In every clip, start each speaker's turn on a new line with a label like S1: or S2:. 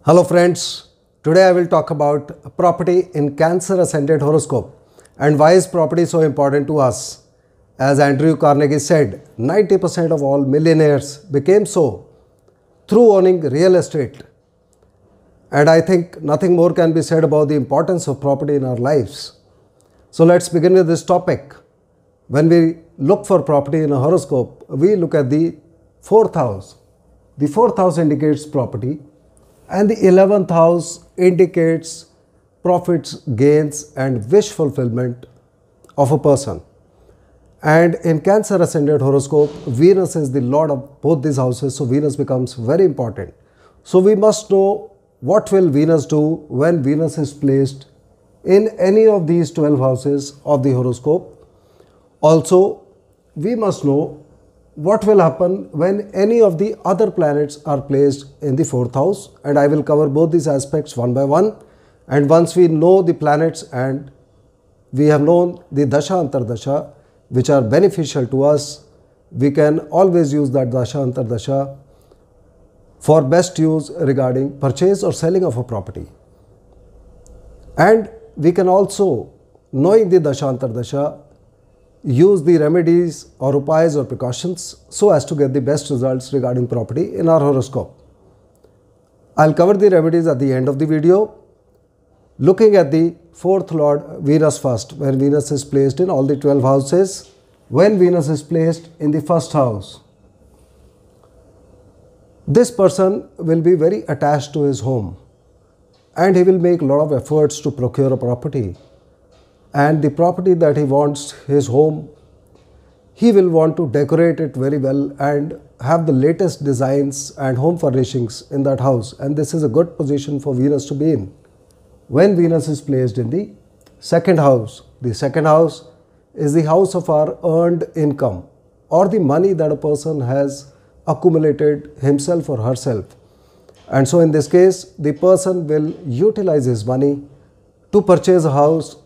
S1: Hello friends, today I will talk about property in Cancer Ascendant horoscope and why is property so important to us. As Andrew Carnegie said, 90% of all millionaires became so through owning real estate. And I think nothing more can be said about the importance of property in our lives. So let's begin with this topic. When we look for property in a horoscope, we look at the 4th house. The 4th house indicates property and the 11th house indicates profits, gains and wish fulfillment of a person. And in Cancer Ascendant horoscope, Venus is the lord of both these houses, so Venus becomes very important. So we must know what will Venus do when Venus is placed in any of these 12 houses of the horoscope. Also, we must know what will happen when any of the other planets are placed in the 4th house, and I will cover both these aspects one by one. And once we know the planets and we have known the Dasha Antardasha which are beneficial to us, we can always use that Dasha Antardasha for best use regarding purchase or selling of a property. And we can also, knowing the Dasha Antardasha, use the remedies or upayas or precautions so as to get the best results regarding property in our horoscope. I'll cover the remedies at the end of the video. Looking at the 4th lord Venus first, where Venus is placed in all the 12 houses. When Venus is placed in the 1st house, this person will be very attached to his home and he will make a lot of efforts to procure a property. And the property that he wants, his home, he will want to decorate it very well and have the latest designs and home furnishings in that house. And this is a good position for Venus to be in. When Venus is placed in the 2nd house, the 2nd house is the house of our earned income or the money that a person has accumulated himself or herself. And so in this case, the person will utilize his money to purchase a house,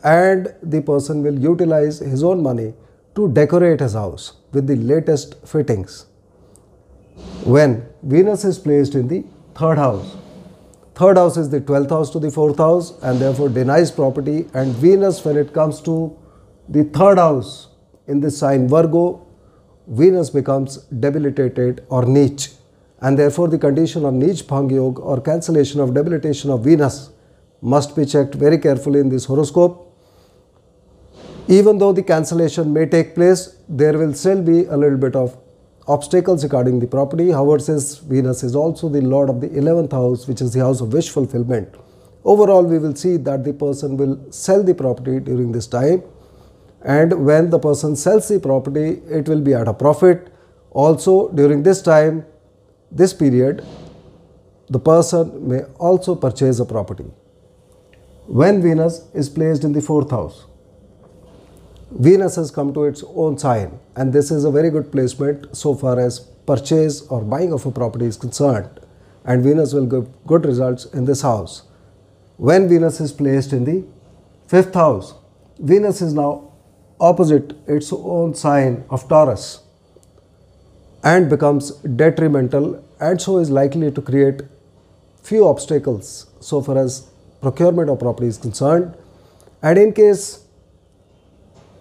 S1: and the person will utilize his own money to decorate his house with the latest fittings. When Venus is placed in the 3rd house, 3rd house is the 12th house to the 4th house and therefore denies property, and Venus, when it comes to the 3rd house in the sign Virgo, Venus becomes debilitated or niche, and therefore the condition of niche bhang yoga or cancellation of debilitation of Venus must be checked very carefully in this horoscope. Even though the cancellation may take place, there will still be a little bit of obstacles regarding the property. However, since Venus is also the lord of the 11th house, which is the house of wish fulfillment, overall we will see that the person will sell the property during this time. And when the person sells the property, it will be at a profit. Also during this time, this period, the person may also purchase a property. When Venus is placed in the 4th house, Venus has come to its own sign, and this is a very good placement so far as purchase or buying of a property is concerned, and Venus will give good results in this house. When Venus is placed in the 5th house, Venus is now opposite its own sign of Taurus and becomes detrimental, and so is likely to create few obstacles so far as procurement of property is concerned. And in case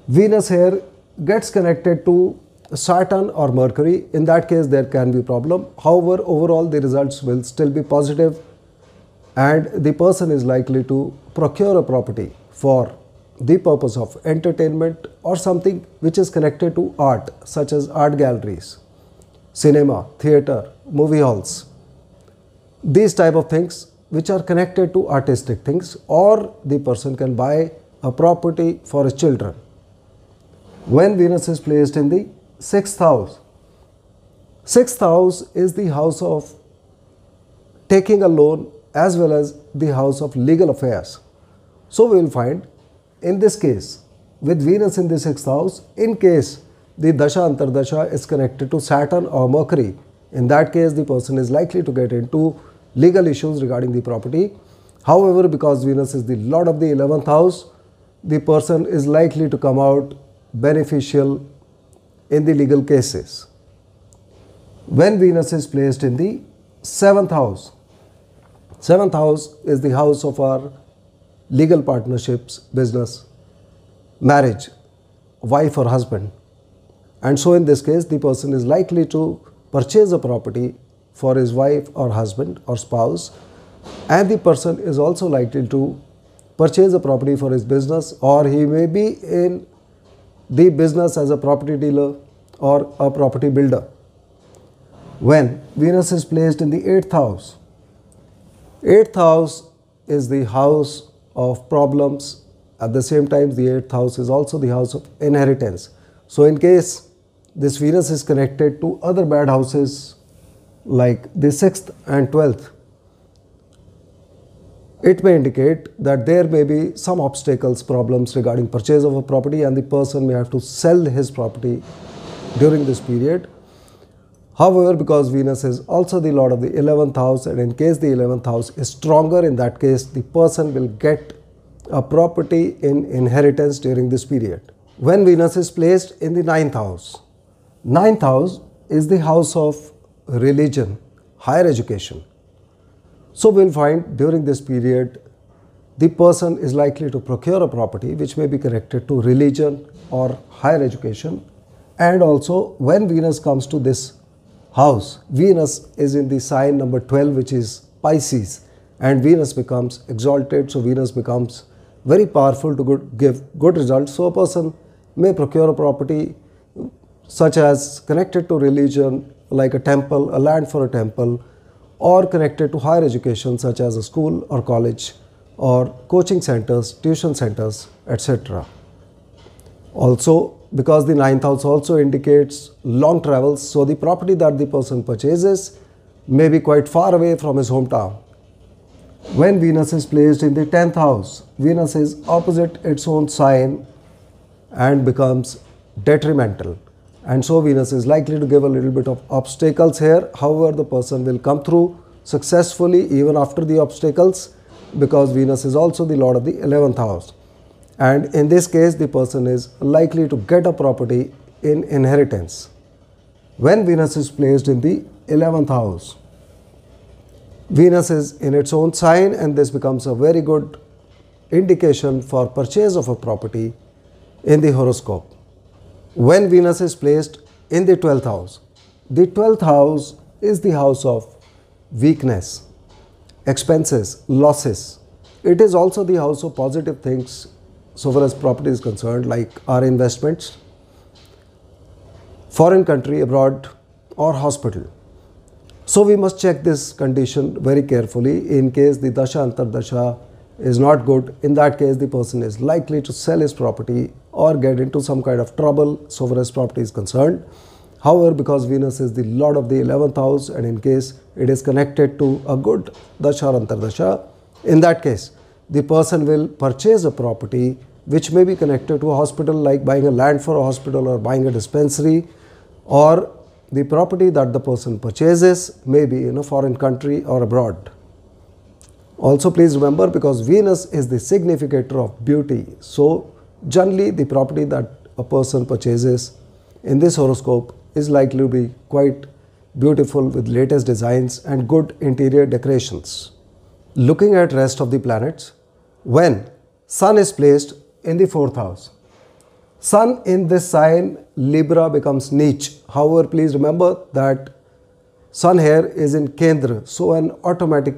S1: Venus here gets connected to Saturn or Mercury, in that case there can be problem. However, overall the results will still be positive and the person is likely to procure a property for the purpose of entertainment or something which is connected to art, such as art galleries, cinema, theatre, movie halls. These type of things which are connected to artistic things, or the person can buy a property for his children. When Venus is placed in the 6th house, 6th house is the house of taking a loan as well as the house of legal affairs. So we will find in this case, with Venus in the 6th house, in case the Dasha Antardasha is connected to Saturn or Mercury, in that case the person is likely to get into legal issues regarding the property. However, because Venus is the lord of the 11th house, the person is likely to come out beneficial in the legal cases. When Venus is placed in the 7th house, Seventh house is the house of our legal partnerships, business, marriage, wife or husband. And so in this case, the person is likely to purchase a property for his wife or husband or spouse, and the person is also likely to purchase a property for his business, or he may be in the business as a property dealer or a property builder. When Venus is placed in the 8th house, 8th house is the house of problems. At the same time, the 8th house is also the house of inheritance. So in case this Venus is connected to other bad houses like the 6th and 12th, it may indicate that there may be some obstacles, problems regarding purchase of a property, and the person may have to sell his property during this period. However, because Venus is also the lord of the 11th house, and in case the 11th house is stronger, in that case the person will get a property in inheritance during this period. When Venus is placed in the 9th house, 9th house is the house of religion, higher education. So we will find during this period the person is likely to procure a property which may be connected to religion or higher education. And also when Venus comes to this house, Venus is in the sign number 12, which is Pisces, and Venus becomes exalted, so Venus becomes very powerful to give good results. So a person may procure a property such as connected to religion, like a temple, a land for a temple, or connected to higher education such as a school or college or coaching centers, tuition centers, etc. Also, because the 9th house also indicates long travels, so the property that the person purchases may be quite far away from his hometown. When Venus is placed in the 10th house, Venus is opposite its own sign and becomes detrimental. And so Venus is likely to give a little bit of obstacles here. However, the person will come through successfully even after the obstacles, because Venus is also the lord of the 11th house. And in this case, the person is likely to get a property in inheritance. When Venus is placed in the 11th house, Venus is in its own sign, and this becomes a very good indication for purchase of a property in the horoscope. When Venus is placed in the 12th house, the 12th house is the house of weakness, expenses, losses. It is also the house of positive things so far as property is concerned, like our investments, foreign country, abroad, or hospital. So we must check this condition very carefully. In case the Dasha Antardasha is not good, in that case the person is likely to sell his property or get into some kind of trouble so far as property is concerned. However, because Venus is the lord of the 11th house, and in case it is connected to a good Dasha or Antardasha, in that case the person will purchase a property which may be connected to a hospital, like buying a land for a hospital or buying a dispensary, or the property that the person purchases may be in a foreign country or abroad. Also, please remember, because Venus is the significator of beauty, so generally the property that a person purchases in this horoscope is likely to be quite beautiful with latest designs and good interior decorations. Looking at rest of the planets, when Sun is placed in the 4th house, Sun in this sign Libra becomes Neech. However, please remember that Sun here is in Kendra, so an automatic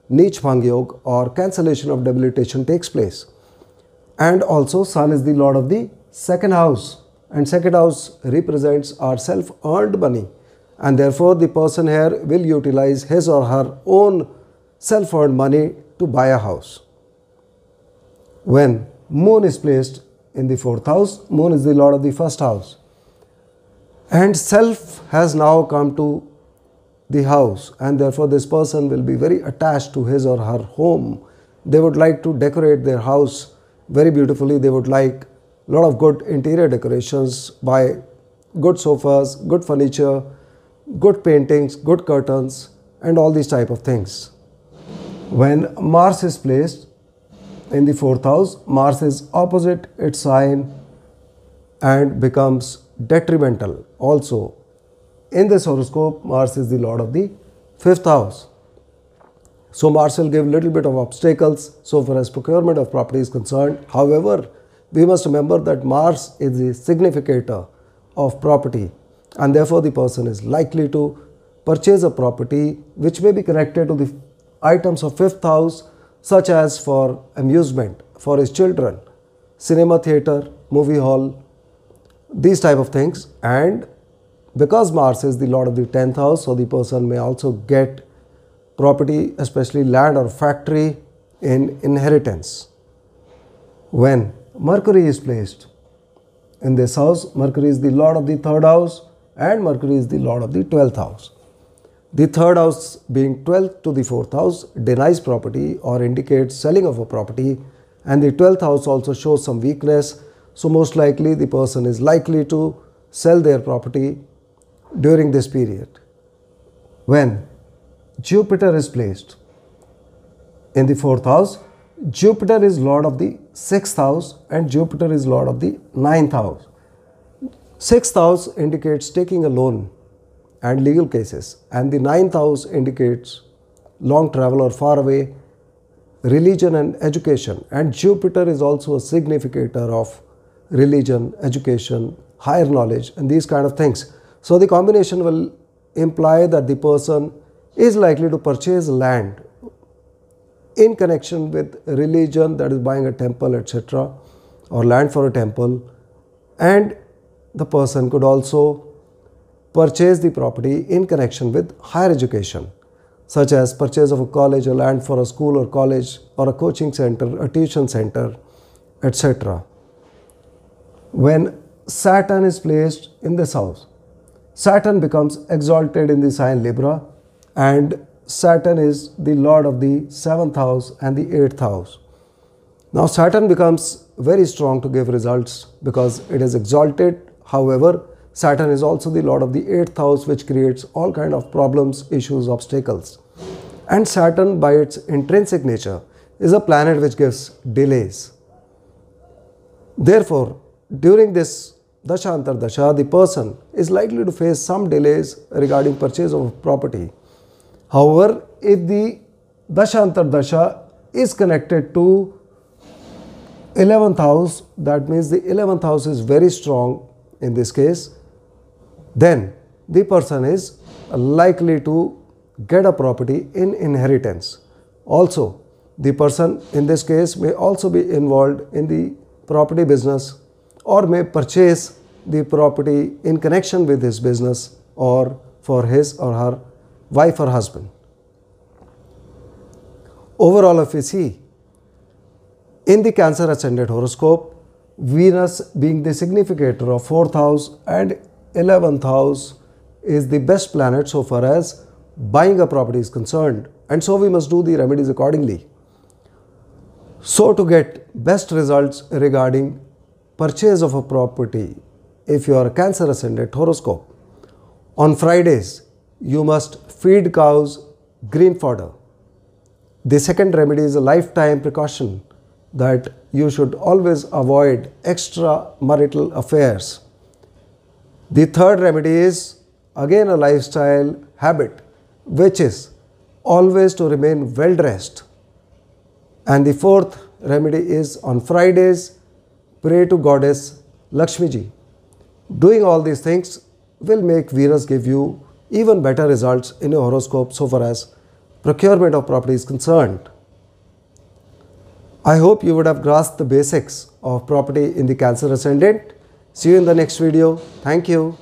S1: Neech Bhang Yog or cancellation of debilitation takes place. And also Sun is the lord of the 2nd house, and 2nd house represents our self-earned money, and therefore the person here will utilize his or her own self-earned money to buy a house. When Moon is placed in the 4th house, Moon is the lord of the 1st house, and self has now come to the house, and therefore this person will be very attached to his or her home. They would like to decorate their house very beautifully. They would like a lot of good interior decorations, buy good sofas, good furniture, good paintings, good curtains, and all these type of things. When Mars is placed in the 4th house, Mars is opposite its sign and becomes detrimental. Also, in this horoscope, Mars is the lord of the 5th house. So Mars will give little bit of obstacles so far as procurement of property is concerned. However, we must remember that Mars is the significator of property, and therefore the person is likely to purchase a property which may be connected to the items of fifth house, such as for amusement for his children, cinema theatre, movie hall, these type of things. And because Mars is the lord of the 10th house, so the person may also get property, especially land or factory, in inheritance. When Mercury is placed in this house, Mercury is the lord of the 3rd house and Mercury is the lord of the 12th house. The 3rd house, being 12th to the 4th house, denies property or indicates selling of a property, and the 12th house also shows some weakness. So most likely the person is likely to sell their property during this period. When Jupiter is placed in the 4th house, Jupiter is lord of the 6th house and Jupiter is lord of the 9th house. 6th house indicates taking a loan and legal cases, and the 9th house indicates long travel or far away, religion and education. And Jupiter is also a significator of religion, education, higher knowledge, and these kind of things. So the combination will imply that the person is likely to purchase land in connection with religion, that is buying a temple, etc., or land for a temple. And the person could also purchase the property in connection with higher education, such as purchase of a college or land for a school or college or a coaching center, a tuition center, etc. When Saturn is placed in this house, Saturn becomes exalted in the sign Libra, and Saturn is the lord of the 7th house and the 8th house. Now Saturn becomes very strong to give results because it is exalted. However, Saturn is also the lord of the 8th house, which creates all kind of problems, issues, obstacles. And Saturn, by its intrinsic nature, is a planet which gives delays. Therefore, during this Dasha Antardasha, the person is likely to face some delays regarding purchase of property. However, if the Dasha Antardasha is connected to 11th house, that means the 11th house is very strong in this case, then the person is likely to get a property in inheritance. Also, the person in this case may also be involved in the property business or may purchase the property in connection with his business or for his or her wife or husband. Overall, if we see in the Cancer Ascendant horoscope, Venus being the significator of 4th house and 11th house is the best planet so far as buying a property is concerned, and so we must do the remedies accordingly. So to get best results regarding purchase of a property, if you are a Cancer Ascendant horoscope, on Fridays you must feed cows green fodder. The second remedy is a lifetime precaution that you should always avoid extramarital affairs. The third remedy is again a lifestyle habit, which is always to remain well dressed. And the fourth remedy is on Fridays, pray to Goddess Lakshmi Ji. Doing all these things will make Venus give you even better results in your horoscope so far as procurement of property is concerned. I hope you would have grasped the basics of property in the Cancer Ascendant. See you in the next video. Thank you.